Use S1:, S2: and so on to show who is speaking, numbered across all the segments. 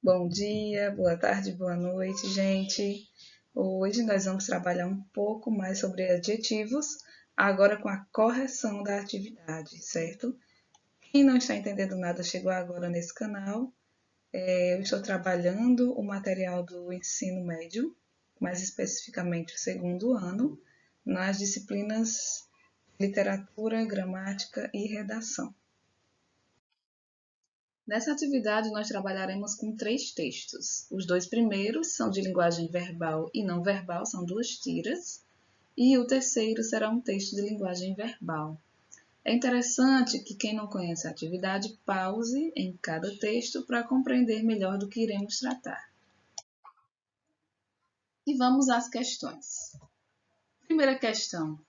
S1: Bom dia, boa tarde, boa noite, gente. Hoje nós vamos trabalhar um pouco mais sobre adjetivos, agora com a correção da atividade, certo? Quem não está entendendo nada chegou agora nesse canal. Eu estou trabalhando o material do ensino médio, mais especificamente o segundo ano, nas disciplinas literatura, gramática e redação. Nessa atividade, nós trabalharemos com 3 textos. Os 2 primeiros são de linguagem verbal e não verbal, são 2 tiras, e o terceiro será um texto de linguagem verbal. É interessante que quem não conhece a atividade pause em cada texto para compreender melhor do que iremos tratar. E vamos às questões. Primeira questão.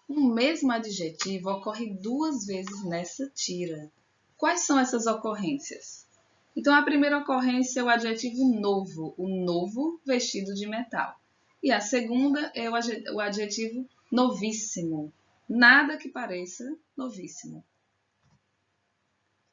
S1: Um mesmo adjetivo ocorre 2 vezes nessa tira. Quais são essas ocorrências? Então, a primeira ocorrência é o adjetivo novo, o novo vestido de metal. E a segunda é o adjetivo novíssimo, nada que pareça novíssimo.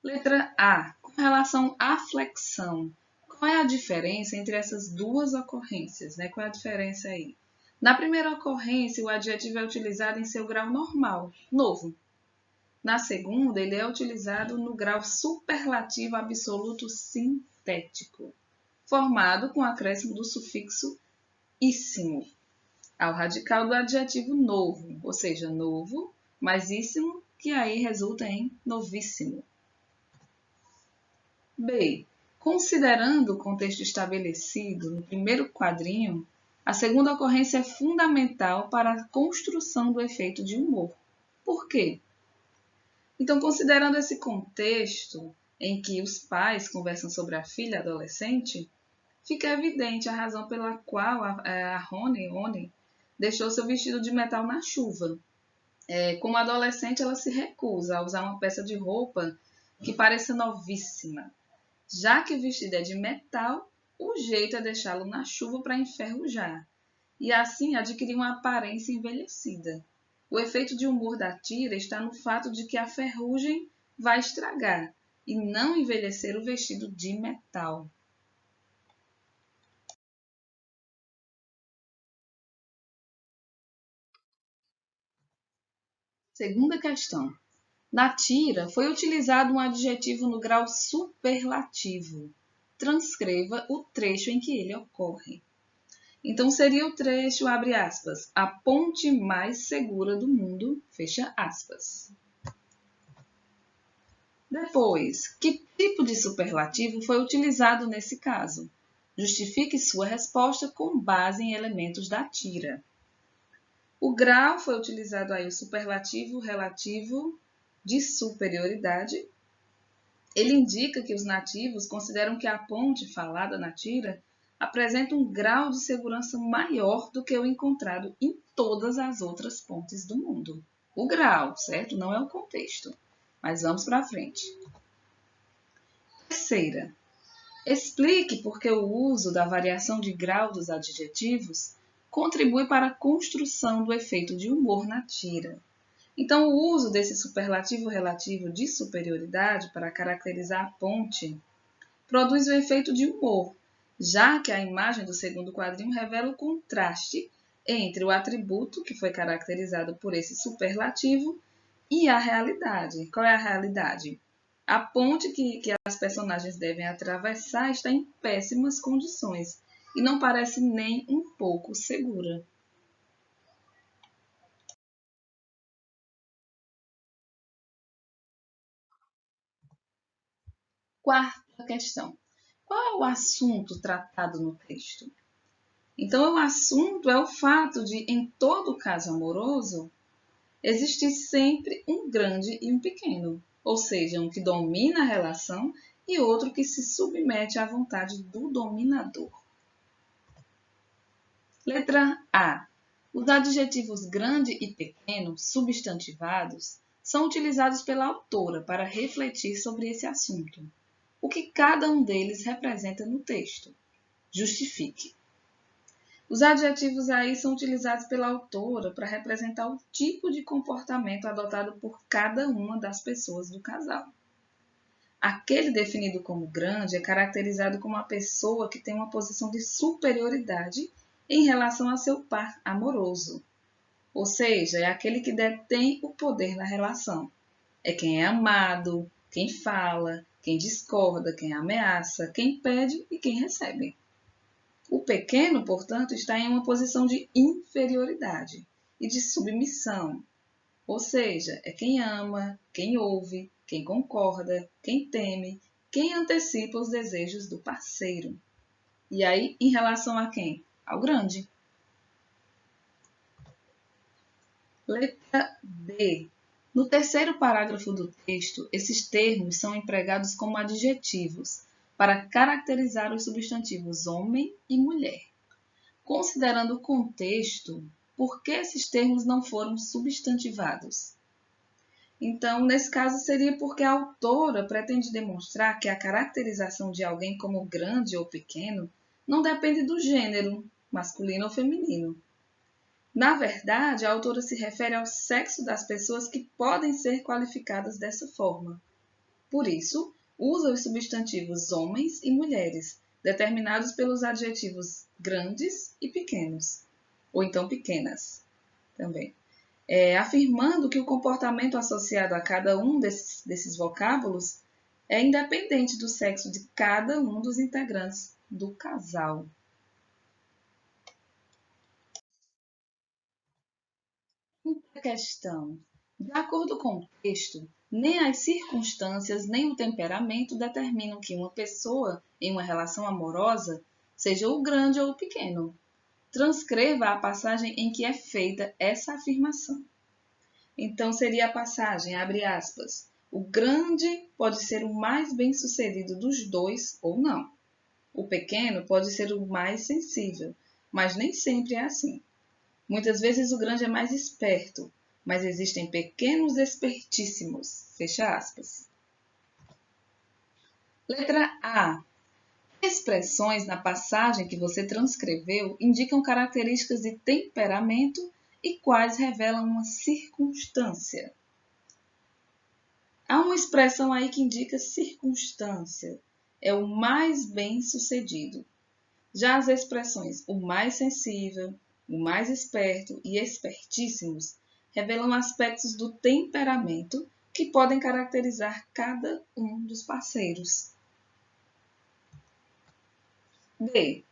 S1: Letra A, com relação à flexão. Qual é a diferença entre essas duas ocorrências? Qual é a diferença aí? Na primeira ocorrência, o adjetivo é utilizado em seu grau normal, novo. Na segunda, ele é utilizado no grau superlativo absoluto sintético, formado com o acréscimo do sufixo íssimo ao radical do adjetivo novo, ou seja, novo mais íssimo, que aí resulta em novíssimo. B. Considerando o contexto estabelecido no primeiro quadrinho, a segunda ocorrência é fundamental para a construção do efeito de humor. Por quê? Então, considerando esse contexto em que os pais conversam sobre a filha adolescente, fica evidente a razão pela qual a Rony deixou seu vestido de metal na chuva. Como adolescente, ela se recusa a usar uma peça de roupa que pareça novíssima. Já que o vestido é de metal, o jeito é deixá-lo na chuva para enferrujar e assim adquirir uma aparência envelhecida. O efeito de humor da tira está no fato de que a ferrugem vai estragar e não envelhecer o vestido de metal. Segunda questão. Na tira, foi utilizado um adjetivo no grau superlativo. Transcreva o trecho em que ele ocorre. Então, seria o trecho, abre aspas, a ponte mais segura do mundo, fecha aspas. Depois, que tipo de superlativo foi utilizado nesse caso? Justifique sua resposta com base em elementos da tira. O grau foi utilizado aí o superlativo relativo de superioridade. Ele indica que os nativos consideram que a ponte falada na tira apresenta um grau de segurança maior do que o encontrado em todas as outras pontes do mundo. O grau, certo? Não é o contexto. Mas vamos para frente. Terceira, explique por que o uso da variação de grau dos adjetivos contribui para a construção do efeito de humor na tira. Então, o uso desse superlativo relativo de superioridade para caracterizar a ponte produz o efeito de humor, já que a imagem do segundo quadrinho revela o contraste entre o atributo que foi caracterizado por esse superlativo e a realidade. Qual é a realidade? A ponte que as personagens devem atravessar está em péssimas condições e não parece nem um pouco segura. Quarta questão. Qual é o assunto tratado no texto? Então, o assunto é o fato de, em todo caso amoroso, existir sempre um grande e um pequeno, ou seja, um que domina a relação e outro que se submete à vontade do dominador. Letra A. Os adjetivos grande e pequeno, substantivados, são utilizados pela autora para refletir sobre esse assunto. O que cada um deles representa no texto? Justifique. Os adjetivos aí são utilizados pela autora para representar o tipo de comportamento adotado por cada uma das pessoas do casal. Aquele definido como grande é caracterizado como uma pessoa que tem uma posição de superioridade em relação a seu par amoroso. Ou seja, é aquele que detém o poder na relação. É quem é amado, quem fala, quem discorda, quem ameaça, quem pede e quem recebe. O pequeno, portanto, está em uma posição de inferioridade e de submissão. Ou seja, é quem ama, quem ouve, quem concorda, quem teme, quem antecipa os desejos do parceiro. E aí, em relação a quem? Ao grande. Letra B. No terceiro parágrafo do texto, esses termos são empregados como adjetivos para caracterizar os substantivos homem e mulher. Considerando o contexto, por que esses termos não foram substantivados? Então, nesse caso, seria porque a autora pretende demonstrar que a caracterização de alguém como grande ou pequeno não depende do gênero, masculino ou feminino. Na verdade, a autora se refere ao sexo das pessoas que podem ser qualificadas dessa forma. Por isso, usa os substantivos homens e mulheres, determinados pelos adjetivos grandes e pequenos, ou então pequenas também. Afirmando que o comportamento associado a cada um desses vocábulos é independente do sexo de cada um dos integrantes do casal. Quinta questão. De acordo com o texto, nem as circunstâncias nem o temperamento determinam que uma pessoa, em uma relação amorosa, seja o grande ou o pequeno. Transcreva a passagem em que é feita essa afirmação. Então, seria a passagem, abre aspas, o grande pode ser o mais bem-sucedido dos dois ou não. O pequeno pode ser o mais sensível, mas nem sempre é assim. Muitas vezes o grande é mais esperto, mas existem pequenos espertíssimos. Fecha aspas. Letra A. Expressões na passagem que você transcreveu indicam características de temperamento e quais revelam uma circunstância. Há uma expressão aí que indica circunstância. É o mais bem-sucedido. Já as expressões o mais sensível, o mais esperto e espertíssimos revelam aspectos do temperamento que podem caracterizar cada um dos parceiros. B.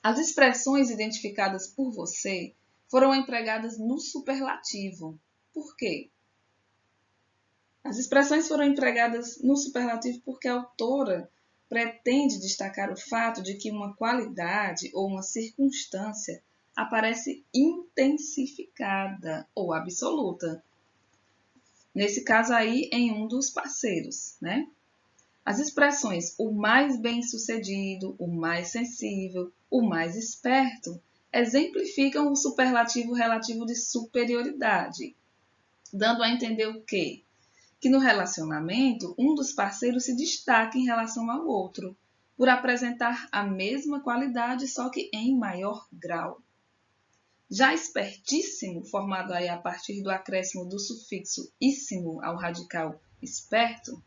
S1: As expressões identificadas por você foram empregadas no superlativo. Por quê? As expressões foram empregadas no superlativo porque a autora pretende destacar o fato de que uma qualidade ou uma circunstância aparece intensificada ou absoluta. Nesse caso aí, em um dos parceiros, né? As expressões o mais bem-sucedido, o mais sensível, o mais esperto exemplificam o superlativo relativo de superioridade, dando a entender o quê? Que no relacionamento, um dos parceiros se destaca em relação ao outro, por apresentar a mesma qualidade, só que em maior grau. Já espertíssimo, formado aí a partir do acréscimo do sufixo íssimo ao radical esperto,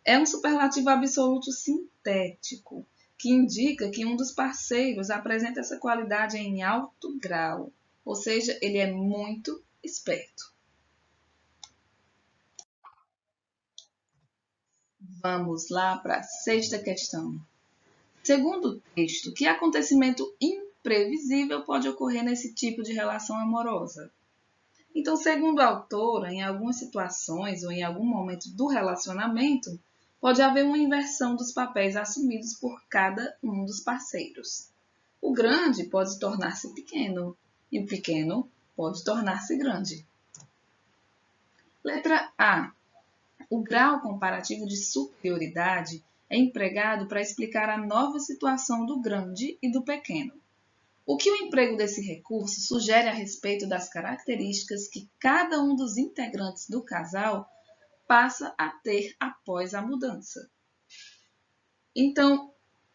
S1: é um superlativo absoluto sintético, que indica que um dos parceiros apresenta essa qualidade em alto grau, ou seja, ele é muito esperto. Vamos lá para a sexta questão. Segundo o texto, que acontecimento imprevisível pode ocorrer nesse tipo de relação amorosa? Então, segundo a autora, em algumas situações ou em algum momento do relacionamento, pode haver uma inversão dos papéis assumidos por cada um dos parceiros. O grande pode tornar-se pequeno e o pequeno pode tornar-se grande. Letra A. O grau comparativo de superioridade é empregado para explicar a nova situação do grande e do pequeno. O que o emprego desse recurso sugere a respeito das características que cada um dos integrantes do casal passa a ter após a mudança. Então,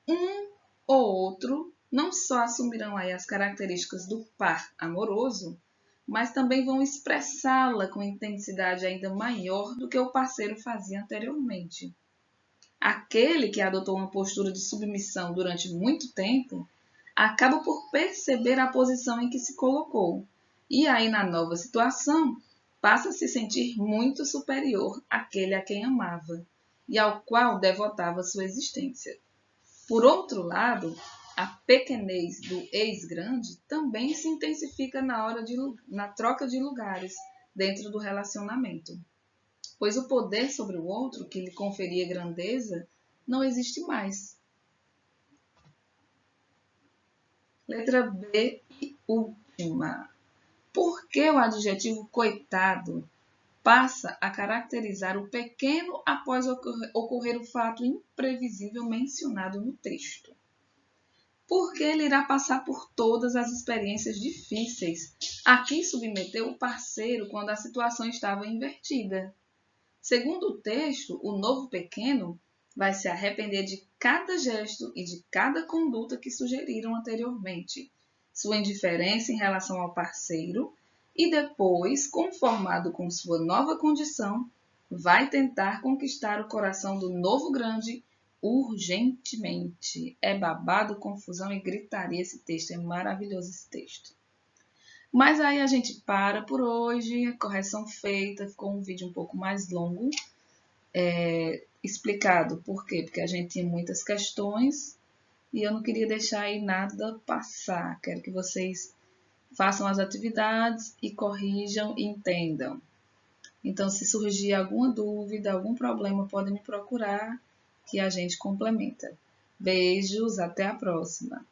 S1: um ou outro não só assumirão aí as características do par amoroso, mas também vão expressá-la com intensidade ainda maior do que o parceiro fazia anteriormente. Aquele que adotou uma postura de submissão durante muito tempo acaba por perceber a posição em que se colocou, e aí na nova situação passa a se sentir muito superior àquele a quem amava e ao qual devotava sua existência. Por outro lado, a pequenez do ex-grande também se intensifica na troca de lugares dentro do relacionamento, pois o poder sobre o outro que lhe conferia grandeza não existe mais. Letra B e última. Por que o adjetivo coitado passa a caracterizar o pequeno após ocorrer o fato imprevisível mencionado no texto? Porque ele irá passar por todas as experiências difíceis a que submeteu o parceiro quando a situação estava invertida. Segundo o texto, o novo pequeno vai se arrepender de cada gesto e de cada conduta que sugeriram anteriormente, sua indiferença em relação ao parceiro, e depois, conformado com sua nova condição, vai tentar conquistar o coração do novo grande urgentemente. É babado, confusão e gritaria esse texto, é maravilhoso esse texto. Mas aí a gente para por hoje, a correção feita, ficou um vídeo um pouco mais longo, explicado por quê? Porque a gente tinha muitas questões e eu não queria deixar aí nada passar. Quero que vocês façam as atividades e corrijam e entendam. Então, se surgir alguma dúvida, algum problema, podem me procurar que a gente complementa. Beijos, até a próxima!